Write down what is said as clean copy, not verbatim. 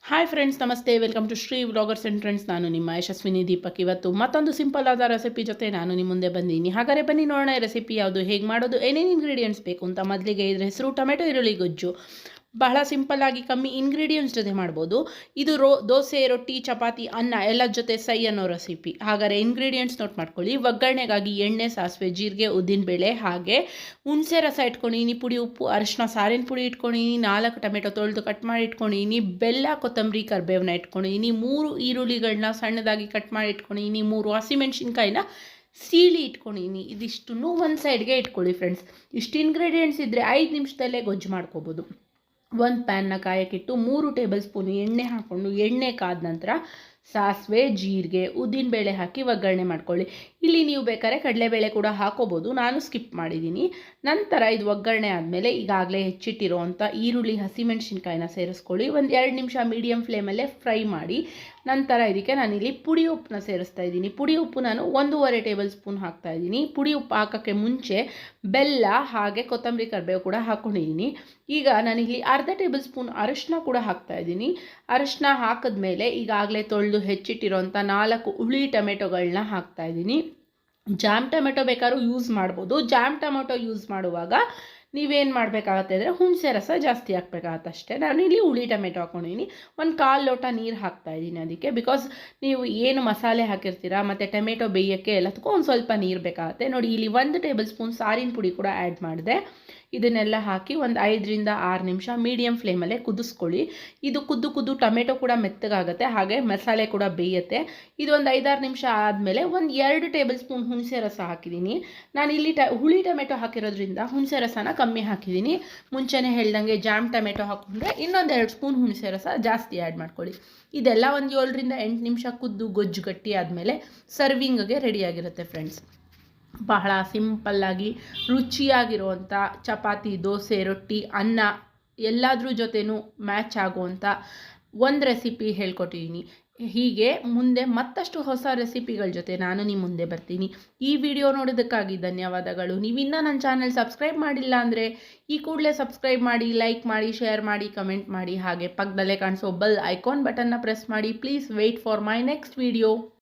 Hi friends, ನಮಸ್ತೆ. Welcome to Shri vloggers and friends. ನಾನು ನಿಮ್ಮ ಯಶಸ್ವಿನಿ ದೀಪಕ್. ಇವತ್ತು ಮತ್ತೊಂದು ಸಿಂಪಲ್ ಆದ ರೆಸಿಪಿ ಜೊತೆ ನಾನು ನಿಮ್ಮ ಮುಂದೆ ಬಂದೀನಿ. ಹಾಗಾದರೆ ಬನ್ನಿ ನೋಡೋಣ ರೆಸಿಪಿ ಯಾವುದು, ಹೇಗೆ ಮಾಡೋದು, ಏನೇನು ಇಂಗ್ರೀಡಿಯೆಂಟ್ಸ್ ಬೇಕು ಅಂತ. ಮೊದಲಿಗೆ ಇದ್ರ ಹೆಸರು ಟೊಮೆಟೊ ಈರುಳ್ಳಿ ಗೊಜ್ಜು. ಬಹಳ ಸಿಂಪಲ್ಲಾಗಿ ಕಮ್ಮಿ ಇಂಗ್ರೀಡಿಯೆಂಟ್ಸ್ ಜೊತೆ ಮಾಡ್ಬೋದು. ಇದು ದೋಸೆ, ರೊಟ್ಟಿ, ಚಪಾತಿ, ಅನ್ನ ಎಲ್ಲ ಜೊತೆ ಸೈ ಅನ್ನೋ ರೆಸಿಪಿ. ಹಾಗಾದರೆ ಇಂಗ್ರೀಡಿಯೆಂಟ್ಸ್ ನೋಟ್ ಮಾಡ್ಕೊಳ್ಳಿ. ಒಗ್ಗರಣೆಗಾಗಿ ಎಣ್ಣೆ, ಸಾಸಿವೆ, ಜೀರಿಗೆ, ಉದ್ದಿನಬೇಳೆ, ಹಾಗೆ ಹುಣಸೆ ರಸ ಇಟ್ಕೊಂಡಿನಿ, ಪುಡಿ, ಉಪ್ಪು, ಅರಿಶಿನ, ಸಾರಿನ ಪುಡಿ ಇಟ್ಕೊಂಡಿನಿ, 4 ಟೊಮೆಟೊ ತೊಳೆದು ಕಟ್ ಮಾಡಿ ಇಟ್ಕೊಂಡಿನಿ, ಬೆಲ್ಲ, ಕೊತ್ತಂಬರಿ, ಕರಿಬೇವನ್ನ ಇಟ್ಕೊಂಡಿನಿ, 3 ಈರುಳ್ಳಿಗಳನ್ನ ಸಣ್ಣದಾಗಿ ಕಟ್ ಮಾಡಿ ಇಟ್ಕೊಂಡಿನಿ, 3 ಹಸಿಮೆಣ್ಸಿನ್ಕಾಯಿನ ಸೀಳಿ ಇಟ್ಕೊಂಡಿನಿ. ಇದಿಷ್ಟನ್ನು ಒಂದು ಸೈಡ್ಗೆ ಇಟ್ಕೊಳ್ಳಿ ಫ್ರೆಂಡ್ಸ್. ಇಷ್ಟು ಇಂಗ್ರೀಡಿಯೆಂಟ್ಸ್ ಇದ್ದರೆ 5 ನಿಮಿಷದಲ್ಲೇ ಗೊಜ್ಜು ಮಾಡ್ಕೋಬೋದು. ಒಂದು ಪ್ಯಾನ್ನ ಕಾಯಕ್ಕಿಟ್ಟು 3 ಟೇಬಲ್ ಸ್ಪೂನ್ ಎಣ್ಣೆ ಹಾಕ್ಕೊಂಡು, ಎಣ್ಣೆ ಕಾದ ನಂತರ ಸಾಸಿವೆ, ಜೀರಿಗೆ, ಉದ್ದಿನಬೇಳೆ ಹಾಕಿ ಒಗ್ಗರಣೆ ಮಾಡ್ಕೊಳ್ಳಿ. ಇಲ್ಲಿ ನೀವು ಬೇಕಾದ್ರೆ ಕಡಲೆಬೇಳೆ ಕೂಡ ಹಾಕೋಬೋದು, ನಾನು ಸ್ಕಿಪ್ ಮಾಡಿದ್ದೀನಿ. ನಂತರ ಇದು ಒಗ್ಗರಣೆ ಆದಮೇಲೆ ಈಗಾಗಲೇ ಹೆಚ್ಚಿಟ್ಟಿರೋವಂಥ ಈರುಳ್ಳಿ, ಹಸಿಮೆಣ್ಸಿನ್ಕಾಯಿನ ಸೇರಿಸ್ಕೊಳ್ಳಿ. ಒಂದು 2 ನಿಮಿಷ ಮೀಡಿಯಮ್ ಫ್ಲೇಮಲ್ಲೇ ಫ್ರೈ ಮಾಡಿ. ನಂತರ ಇದಕ್ಕೆ ನಾನಿಲ್ಲಿ ಪುಡಿ ಉಪ್ಪನ್ನ ಸೇರಿಸ್ತಾ ಇದ್ದೀನಿ. ಪುಡಿ ಉಪ್ಪು ನಾನು 1.5 ಟೇಬಲ್ ಸ್ಪೂನ್ ಹಾಕ್ತಾ ಇದ್ದೀನಿ. ಪುಡಿ ಉಪ್ಪು ಹಾಕೋಕ್ಕೆ ಮುಂಚೆ ಬೆಲ್ಲ ಹಾಗೆ ಕೊತ್ತಂಬರಿ, ಕರಿಬೇವು ಕೂಡ ಹಾಕ್ಕೊಂಡಿದ್ದೀನಿ. ಈಗ ನಾನಿಲ್ಲಿ ಅರ್ಧ ಟೇಬಲ್ ಸ್ಪೂನ್ ಅರಿಶಿನ ಕೂಡ ಹಾಕ್ತಾ ಇದ್ದೀನಿ. ಅರಿಶಿನ ಹಾಕಿದ್ಮೇಲೆ ಈಗಾಗಲೇ ತೊಳೆದು ಹೆಚ್ಚಿಟ್ಟಿರೋಂಥ 4 ಹುಳಿ ಟೊಮೆಟೊಗಳನ್ನ ಹಾಕ್ತಾ ಇದ್ದೀನಿ. ಜಾಮ್ ಟೊಮೆಟೊ ಬೇಕಾದ್ರೂ ಯೂಸ್ ಮಾಡ್ಬೋದು. ಜಾಮ್ ಟೊಮೆಟೊ ಯೂಸ್ ಮಾಡುವಾಗ ನೀವೇನು ಮಾಡಬೇಕಾಗತ್ತೆ ಅಂದರೆ ಹುಣಸೆ ರಸ ಜಾಸ್ತಿ ಹಾಕ್ಬೇಕಾಗತ್ತೆ ಅಷ್ಟೇ. ನಾನು ಇಲ್ಲಿ ಹುಳಿ ಟೊಮೆಟೊ ಹಾಕ್ಕೊಂಡಿದ್ದೀನಿ. 1/4 ಲೋಟ ನೀರು ಹಾಕ್ತಾ ಇದ್ದೀನಿ ಅದಕ್ಕೆ. ಬಿಕಾಸ್ ನೀವು ಏನು ಮಸಾಲೆ ಹಾಕಿರ್ತೀರಾ ಮತ್ತು ಟೊಮೆಟೊ ಬೇಯೋಕ್ಕೆ ಎಲ್ಲದಕ್ಕೂ ಒಂದು ಸ್ವಲ್ಪ ನೀರು ಬೇಕಾಗುತ್ತೆ. ನೋಡಿ, ಇಲ್ಲಿ 1 ಟೇಬಲ್ ಸ್ಪೂನ್ ಸಾರಿನ ಪುಡಿ ಕೂಡ ಆ್ಯಡ್ ಮಾಡಿದೆ. ಇದನ್ನೆಲ್ಲ ಹಾಕಿ ಒಂದು 5ರಿಂದ 6 ನಿಮಿಷ ಮೀಡಿಯಮ್ ಫ್ಲೇಮಲ್ಲೇ ಕುದಿಸ್ಕೊಳ್ಳಿ. ಇದು ಕುದ್ದು ಟೊಮೆಟೊ ಕೂಡ ಮೆತ್ತಗಾಗುತ್ತೆ, ಹಾಗೆ ಮಸಾಲೆ ಕೂಡ ಬೇಯುತ್ತೆ. ಇದು ಒಂದು 5-6 ನಿಮಿಷ ಆದಮೇಲೆ ಒಂದು 2 ಟೇಬಲ್ ಸ್ಪೂನ್ ಹುಣಸೆ ರಸ ಹಾಕಿದ್ದೀನಿ. ನಾನು ಇಲ್ಲಿ ಹುಳಿ ಟೊಮೆಟೊ ಹಾಕಿರೋದ್ರಿಂದ ಹುಣಸೆ ರಸನ ಕಮ್ಮಿ ಹಾಕಿದ್ದೀನಿ. ಮುಂಚೆನೇ ಹೇಳ್ದಂಗೆ ಜಾಮ್ ಟೊಮೆಟೊ ಹಾಕ್ಕೊಂಡ್ರೆ ಇನ್ನೊಂದು 2 ಸ್ಪೂನ್ ಹುಣಸೆ ರಸ ಜಾಸ್ತಿ ಆ್ಯಡ್ ಮಾಡ್ಕೊಳ್ಳಿ. ಇದೆಲ್ಲ ಒಂದು 7ರಿಂದ 8 ನಿಮಿಷ ಕುದ್ದು ಗೊಜ್ಜು ಗಟ್ಟಿ ಆದಮೇಲೆ ಸರ್ವಿಂಗ್ಗೆ ರೆಡಿಯಾಗಿರುತ್ತೆ ಫ್ರೆಂಡ್ಸ್. ಬಹಳ ಸಿಂಪಲ್ಲಾಗಿ ರುಚಿಯಾಗಿರುವಂಥ ಚಪಾತಿ, ದೋಸೆ, ರೊಟ್ಟಿ, ಅನ್ನ ಎಲ್ಲದ್ರ ಜೊತೆನೂ ಮ್ಯಾಚ್ ಆಗುವಂಥ ಒಂದು ರೆಸಿಪಿ ಹೇಳ್ಕೊಟ್ಟಿದ್ದೀನಿ. ಹೀಗೆ ಮುಂದೆ ಮತ್ತಷ್ಟು ಹೊಸ ರೆಸಿಪಿಗಳ ಜೊತೆ ನಾನು ನಿಮ್ಮ ಮುಂದೆ ಬರ್ತೀನಿ. ಈ ವಿಡಿಯೋ ನೋಡೋದಕ್ಕಾಗಿ ಧನ್ಯವಾದಗಳು. ನೀವಿನ್ನೂ ನನ್ನ ಚಾನಲ್ ಸಬ್ಸ್ಕ್ರೈಬ್ ಮಾಡಿಲ್ಲ ಅಂದರೆ ಈ ಕೂಡಲೇ ಸಬ್ಸ್ಕ್ರೈಬ್ ಮಾಡಿ, ಲೈಕ್ ಮಾಡಿ, ಶೇರ್ ಮಾಡಿ, ಕಮೆಂಟ್ ಮಾಡಿ, ಹಾಗೆ ಪಕ್ಕದಲ್ಲೇ ಕಾಣಿಸೋ ಬೆಲ್ ಐಕಾನ್ ಬಟನ್ನ ಪ್ರೆಸ್ ಮಾಡಿ. Please wait for my next video.